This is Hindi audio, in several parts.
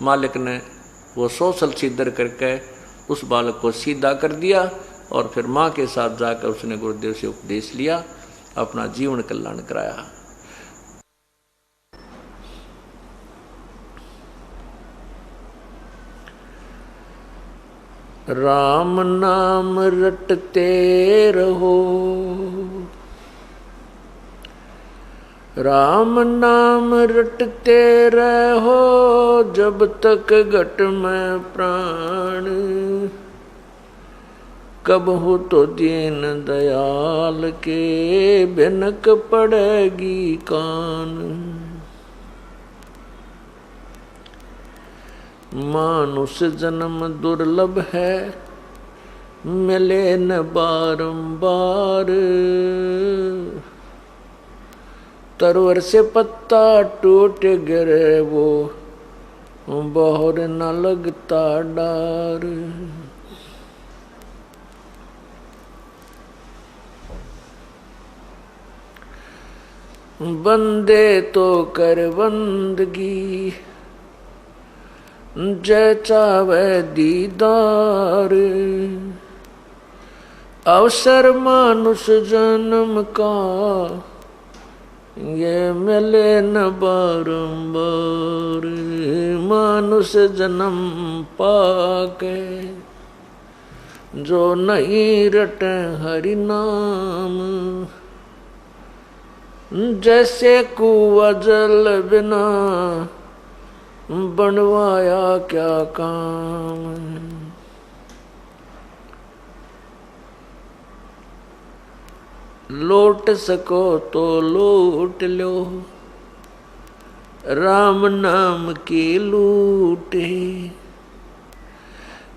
मालिक ने वो सोशल सीधर करके उस बालक को सीधा कर दिया और फिर माँ के साथ जाकर उसने गुरुदेव से उपदेश लिया, अपना जीवन कल्याण कराया। राम नाम रटते रहो, राम नाम रटते रहो, जब तक घट में प्राण, कब हो तो दीन दयाल के बिनक पड़ेगी कान। मानुष जन्म दुर्लभ है, मिले न बारंबार, तरवर से पत्ता टूट गिरे वो बहुर न लगता डार। बंदे तो कर बंदगी, जय चावे दीदार, अवसर मानुष जन्म का, ये मिले न बारंबार। मानुष जन्म पाके, जो नहीं रटे हरि नाम, जैसे कुआं जल बिना, बनवाया क्या काम। लौट सको तो लूट लो, राम नाम की लूटे,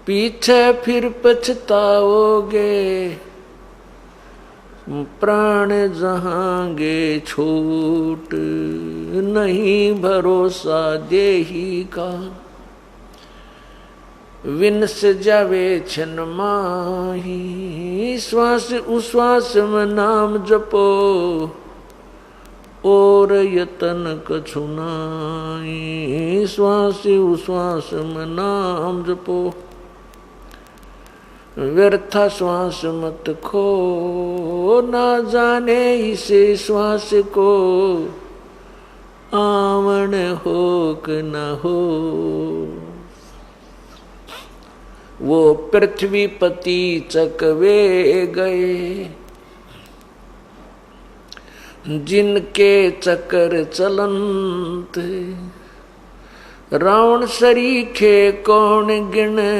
पीछे फिर पछताओगे, प्राण जहांगे छूट। नहीं भरोसा देही का, विनस जावे छन माही। श्वास उश्वास में नाम जपो, और यतन कछु नाई। श्वास उश्वास में नाम जपो, व्यर्था श्वास मत खो। ना जाने इसे श्वास को, आवन हो कि न हो। वो पृथ्वी पति चकवे गए, जिनके चक्कर चलंत। रावण सरीखे कौन गिने,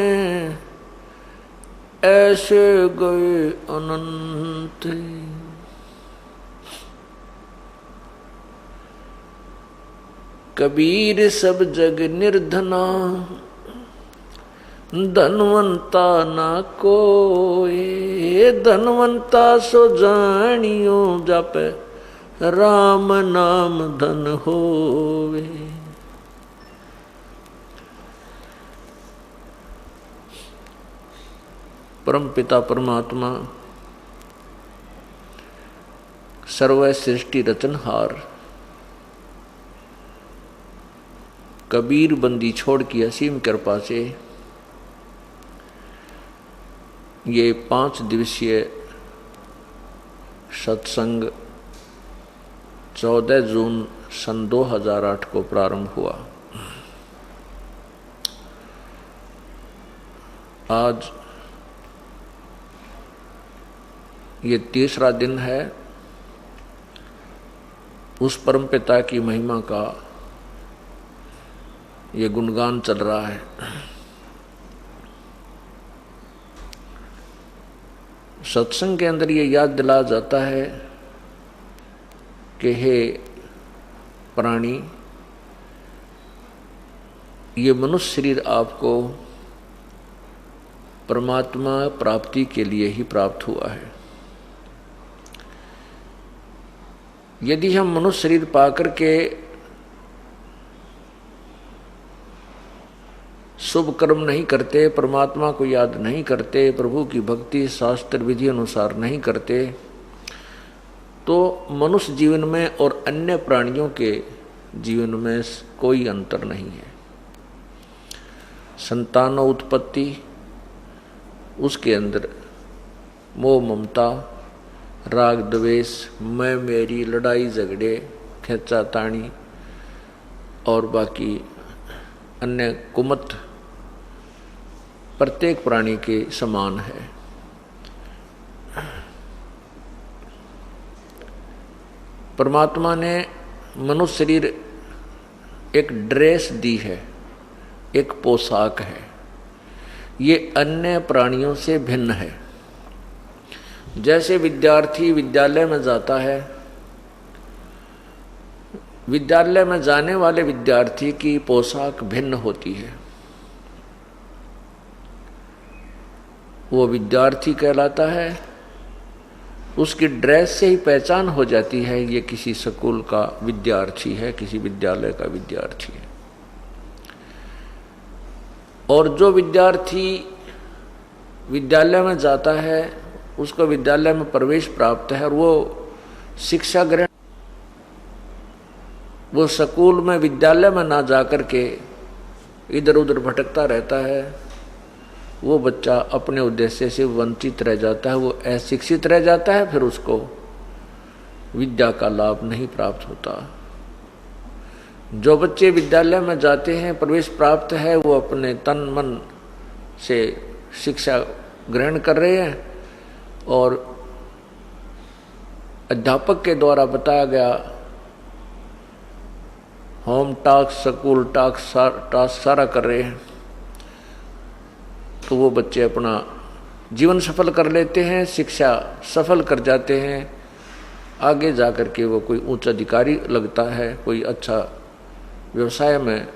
ऐसे गए अनंत। कबीर सब जग निर्धना, धनवंता ना कोई। धनवंता सो जानियो, जप राम नाम धन होवे। परम पिता परमात्मा सर्व सृष्टि रचनहार कबीर बंदी छोड़ की असीम कृपा से ये 5 दिवसीय सत्संग 14 जून सन 2008 को प्रारंभ हुआ। आज ये 3रा दिन है उस परमपिता की महिमा का ये गुणगान चल रहा है। सत्संग के अंदर ये याद दिलाया जाता है कि हे प्राणी, ये मनुष्य शरीर आपको परमात्मा प्राप्ति के लिए ही प्राप्त हुआ है। यदि हम मनुष्य शरीर पाकर के शुभ कर्म नहीं करते, परमात्मा को याद नहीं करते, प्रभु की भक्ति शास्त्र विधि अनुसार नहीं करते, तो मनुष्य जीवन में और अन्य प्राणियों के जीवन में कोई अंतर नहीं है। संतानो उत्पत्ति, उसके अंदर मोह ममता, राग द्वेष, मैं मेरी, लड़ाई झगड़े, खींचा तानी और बाकी अन्य कुमत प्रत्येक प्राणी के समान है। परमात्मा ने मनुष्य शरीर एक ड्रेस दी है, एक पोशाक है। ये अन्य प्राणियों से भिन्न है। जैसे विद्यार्थी विद्यालय में जाता है, विद्यालय में जाने वाले विद्यार्थी की पोशाक भिन्न होती है। वो विद्यार्थी कहलाता है, उसकी ड्रेस से ही पहचान हो जाती है ये किसी स्कूल का विद्यार्थी है, किसी विद्यालय का विद्यार्थी है। और जो विद्यार्थी विद्यालय में जाता है, उसको विद्यालय में प्रवेश प्राप्त है और वो शिक्षा ग्रहण, वो स्कूल में विद्यालय में ना जाकर के इधर उधर भटकता रहता है, वो बच्चा अपने उद्देश्य से वंचित रह जाता है, वो अशिक्षित रह जाता है, फिर उसको विद्या का लाभ नहीं प्राप्त होता। जो बच्चे विद्यालय में जाते हैं, प्रवेश प्राप्त है, वो अपने तन मन से शिक्षा ग्रहण कर रहे हैं और अध्यापक के द्वारा बताया गया होम टास्क, स्कूल टास्क सारा कर रहे हैं, तो वो बच्चे अपना जीवन सफल कर लेते हैं, शिक्षा सफल कर जाते हैं। आगे जाकर के वो कोई उच्च अधिकारी लगता है, कोई अच्छा व्यवसाय में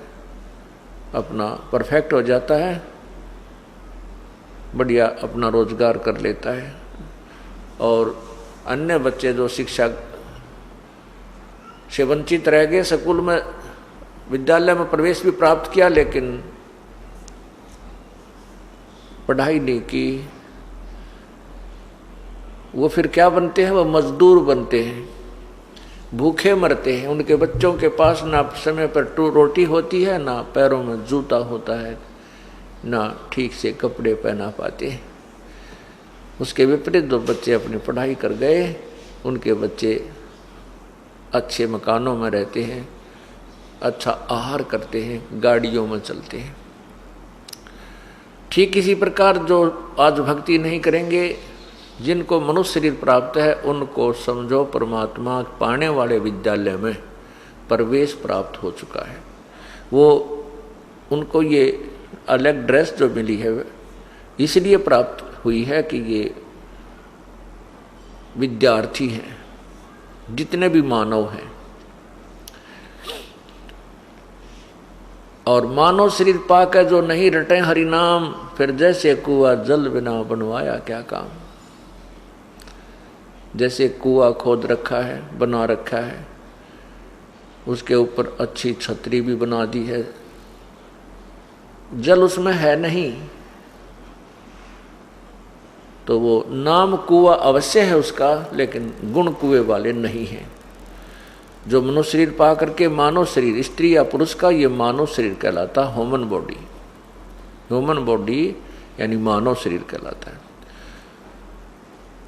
अपना परफेक्ट हो जाता है, बढ़िया अपना रोजगार कर लेता है। और अन्य बच्चे जो शिक्षा से वंचित रह गए, स्कूल में विद्यालय में प्रवेश भी प्राप्त किया लेकिन पढ़ाई नहीं की, वो फिर क्या बनते हैं? वो मजदूर बनते हैं, भूखे मरते हैं। उनके बच्चों के पास ना समय पर रोटी होती है, ना पैरों में जूता होता है, ना ठीक से कपड़े पहना पाते हैं। उसके विपरीत जो बच्चे अपनी पढ़ाई कर गए, उनके बच्चे अच्छे मकानों में रहते हैं, अच्छा आहार करते हैं, गाड़ियों में चलते हैं। ठीक इसी प्रकार जो आज भक्ति नहीं करेंगे, जिनको मनुष्य शरीर प्राप्त है, उनको समझो परमात्मा पाने वाले विद्यालय में प्रवेश प्राप्त हो चुका है। वो उनको ये अलग ड्रेस जो मिली है इसलिए प्राप्त हुई है कि ये विद्यार्थी हैं, जितने भी मानव हैं। और मानव शरीर पाकर जो नहीं रटे हरि नाम, फिर जैसे कुआ जल बिना बनवाया क्या काम। जैसे कुआ खोद रखा है, बना रखा है, उसके ऊपर अच्छी छतरी भी बना दी है, जल उसमें है नहीं, तो वो नाम कुआ अवश्य है उसका, लेकिन गुण कुएं वाले नहीं हैं। जो मनुष्य शरीर पा करके मानव शरीर, स्त्री या पुरुष का, ये मानव शरीर कहलाता, ह्यूमन बॉडी। ह्यूमन बॉडी यानी मानव शरीर कहलाता है।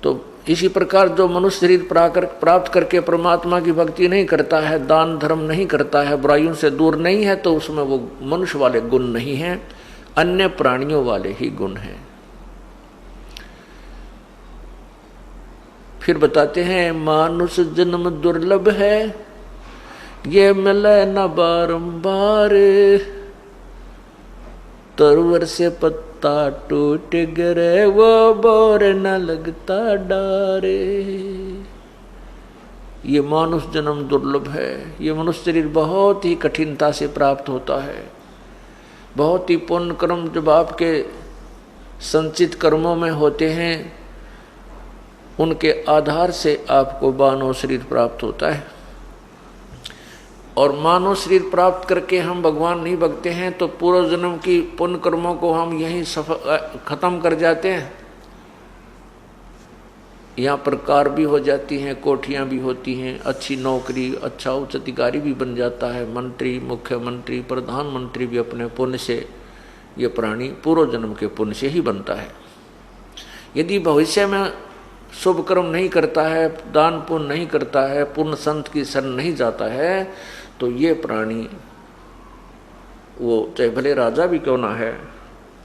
तो इसी प्रकार जो मनुष्य शरीर प्राप्त करके परमात्मा की भक्ति नहीं करता है, दान धर्म नहीं करता है, बुराइयों से दूर नहीं है, तो उसमें वो मनुष्य वाले गुण नहीं हैं, अन्य प्राणियों वाले ही गुण हैं। फिर बताते हैं मानुष जन्म दुर्लभ है, ये मिले न बारंबार, तरवर से पत्ता टूट गिरे, वो बोर न लगता डारे। ये मानुष जन्म दुर्लभ है। ये मनुष्य शरीर बहुत ही कठिनता से प्राप्त होता है। बहुत ही पुण्य कर्म जब आपके संचित कर्मों में होते हैं, उनके आधार से आपको मानव शरीर प्राप्त होता है। और मानव शरीर प्राप्त करके हम भगवान नहीं भगते हैं, तो पूर्व जन्म की पुण्य कर्मों को हम यहीं खत्म कर जाते हैं। यहाँ पर कार भी हो जाती हैं, कोठियाँ भी होती हैं, अच्छी नौकरी, अच्छा उच्च अधिकारी भी बन जाता है, मंत्री, मुख्यमंत्री, प्रधानमंत्री भी अपने पुण्य से ये प्राणी पूर्व जन्म के पुण्य से ही बनता है। यदि भविष्य में शुभ कर्म नहीं करता है, दान पुण्य नहीं करता है, पूर्ण संत की शरण नहीं जाता है, तो ये प्राणी, वो चाहे भले राजा भी क्यों ना है,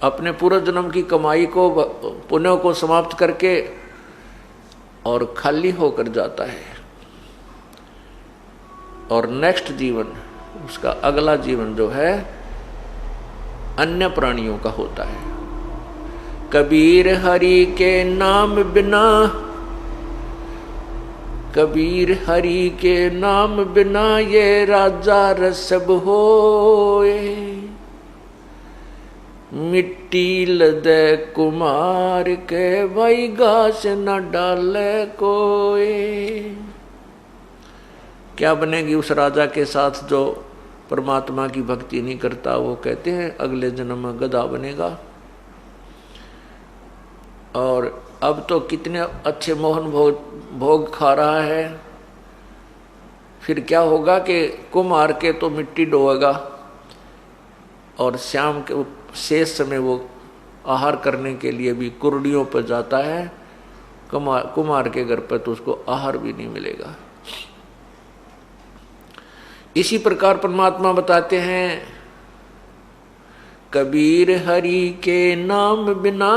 अपने पूर्व जन्म की कमाई को, पुण्यों को समाप्त करके और खाली होकर जाता है। और नेक्स्ट जीवन, उसका अगला जीवन जो है अन्य प्राणियों का होता है। कबीर हरि के नाम बिना, कबीर हरि के नाम बिना ये राजा रसब होए, मिट्टी लदे कुमार के भाई घास न डाले कोई। क्या बनेगी उस राजा के साथ जो परमात्मा की भक्ति नहीं करता? वो कहते हैं अगले जन्म में गधा बनेगा। और अब तो कितने अच्छे मोहन भोग खा रहा है, फिर क्या होगा कि कुम्हार के तो मिट्टी डोएगा और शाम के शेष समय वो आहार करने के लिए भी कुर्डियों पर जाता है। कुम्हार के घर पर तो उसको आहार भी नहीं मिलेगा। इसी प्रकार परमात्मा बताते हैं, कबीर हरि के नाम बिना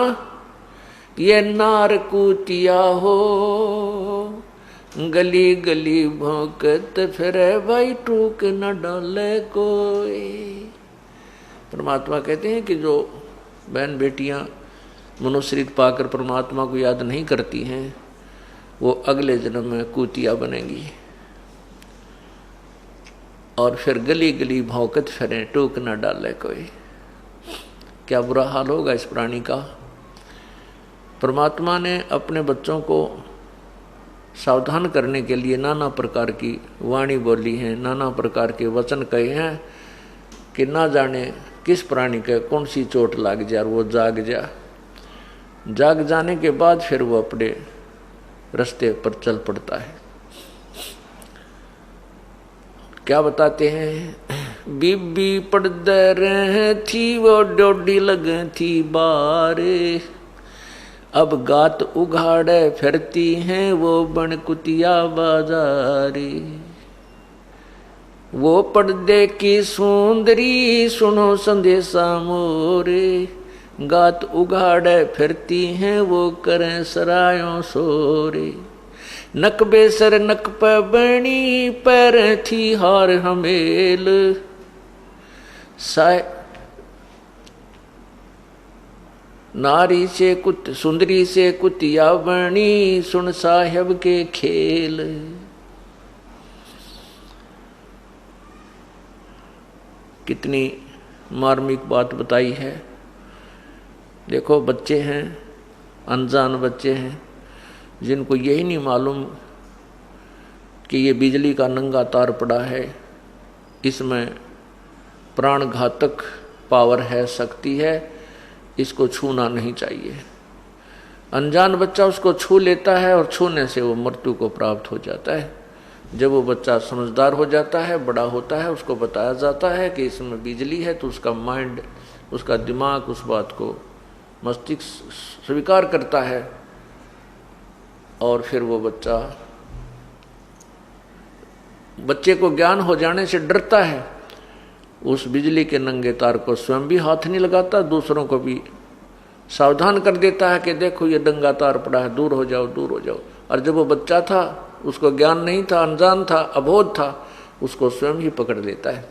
ये नार कूतिया हो, गली गली भौंकत फिरे भाई टूक न डाले कोई। परमात्मा कहते हैं कि जो बहन बेटियां मनुष्य शरीर पाकर परमात्मा को याद नहीं करती हैं, वो अगले जन्म में कूतिया बनेगी और फिर गली गली भौंकत फिरे टूक न डाले कोई। क्या बुरा हाल होगा इस प्राणी का। परमात्मा ने अपने बच्चों को सावधान करने के लिए नाना प्रकार की वाणी बोली है, नाना प्रकार के वचन कहे हैं कि ना जाने किस प्राणी के कौन सी चोट लग जाए और वो जाग जा। जाग जाने के बाद फिर वो अपने रास्ते पर चल पड़ता है। क्या बताते हैं, बीबी पड़दे रहे थी वो डोडी लगे थी बारे, अब गात उघाड़े फिरती हैं वो बन कुतिया बाजारी। वो पर्दे की सुंदरी सुनो संदेशा मोरे, गात उघाड़े फिरती हैं वो करें सरायों सोरे। नक बेसर नक पे बनी पैर थी हार हमेल, नारी से कुत सुंदरी से कुतिया बनी सुन साहेब के खेल। कितनी मार्मिक बात बताई है। देखो बच्चे हैं, अनजान बच्चे हैं, जिनको यही नहीं मालूम कि ये बिजली का नंगा तार पड़ा है, इसमें प्राण घातक पावर है, शक्ति है, इसको छूना नहीं चाहिए। अनजान बच्चा उसको छू लेता है और छूने से वो मृत्यु को प्राप्त हो जाता है। जब वो बच्चा समझदार हो जाता है, बड़ा होता है, उसको बताया जाता है कि इसमें बिजली है, तो उसका माइंड, उसका दिमाग उस बात को, मस्तिष्क स्वीकार करता है और फिर वो बच्चे को ज्ञान हो जाने से डरता है। उस बिजली के नंगे तार को स्वयं भी हाथ नहीं लगाता, दूसरों को भी सावधान कर देता है कि देखो ये नंगा तार पड़ा है, दूर हो जाओ, दूर हो जाओ। और जब वो बच्चा था, उसको ज्ञान नहीं था, अनजान था, अबोध था, उसको स्वयं ही पकड़ लेता है।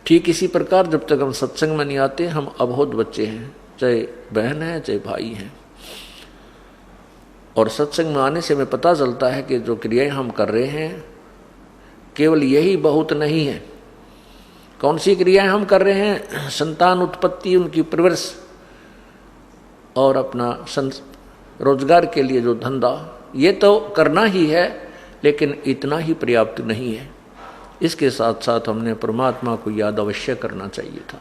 ठीक इसी प्रकार जब तक हम सत्संग में नहीं आते, हम अबोध बच्चे हैं, चाहे बहन है चाहे भाई हैं। और सत्संग में आने से हमें पता चलता है कि जो क्रियाएं हम कर रहे हैं केवल यही बहुत नहीं है। कौन सी क्रियाएं हम कर रहे हैं? संतान उत्पत्ति, उनकी परवरिश और अपना रोजगार के लिए जो धंधा, ये तो करना ही है, लेकिन इतना ही पर्याप्त नहीं है। इसके साथ साथ हमने परमात्मा को याद अवश्य करना चाहिए था।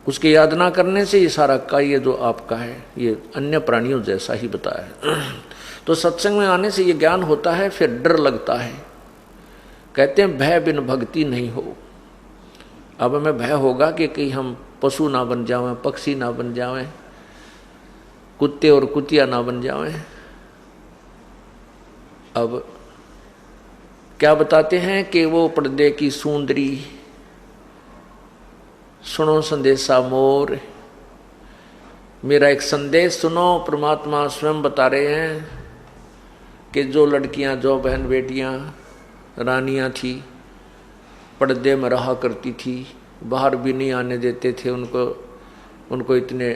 उसके याद ना करने से ये सारा का, ये जो आपका है, ये अन्य प्राणियों जैसा ही बताया। तो सत्संग में आने से ये ज्ञान होता है, फिर डर लगता है। कहते हैं भय बिन भक्ति नहीं हो। अब हमें भय होगा कि कहीं हम पशु ना बन जावें, पक्षी ना बन जावें, कुत्ते और कुतिया ना बन जावें। अब क्या बताते हैं कि वो पर्दे की सुंदरी, सुनो संदेशा मोर, मेरा एक संदेश सुनो। परमात्मा स्वयं बता रहे हैं कि जो लड़कियां, जो बहन बेटियां रानियां थी, पर्दे में रहा करती थी, बाहर भी नहीं आने देते थे उनको इतने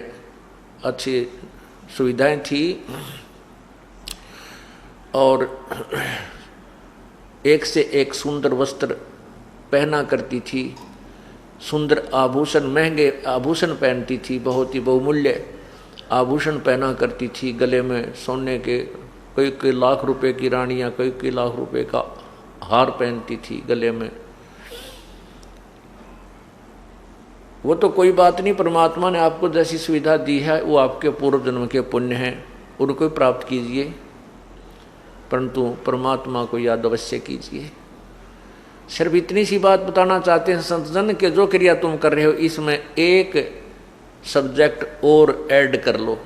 अच्छी सुविधाएं थी, और एक से एक सुंदर वस्त्र पहना करती थी, सुंदर आभूषण, महंगे आभूषण पहनती थी, बहुत ही बहुमूल्य आभूषण पहना करती थी, गले में सोने के कई लाख रुपए की रानियां कई लाख रुपए का हार पहनती थी गले में। वो तो कोई बात नहीं, परमात्मा ने आपको जैसी सुविधा दी है वो आपके पूर्व जन्म के पुण्य हैं, उनको प्राप्त कीजिए, परंतु परमात्मा को याद अवश्य कीजिए। सिर्फ इतनी सी बात बताना चाहते हैं संतजन के जो क्रिया तुम कर रहे हो इसमें एक सब्जेक्ट और ऐड कर लो,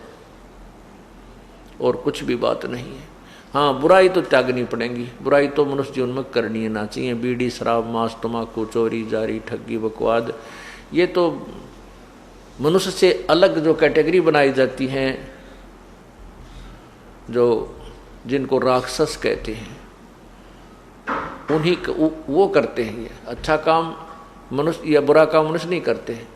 और कुछ भी बात नहीं है। हाँ, बुराई तो त्यागनी पड़ेगी, बुराई तो मनुष्य जीवन में करनी ना चाहिए। बीड़ी, शराब, मांस, तम्बाकू, चोरी, जारी, ठगी, बकवाद, ये तो मनुष्य से अलग जो कैटेगरी बनाई जाती हैं, जो जिनको राक्षस कहते हैं, उन्हीं वो करते हैं। ये अच्छा काम मनुष्य या बुरा काम मनुष्य नहीं करते हैं।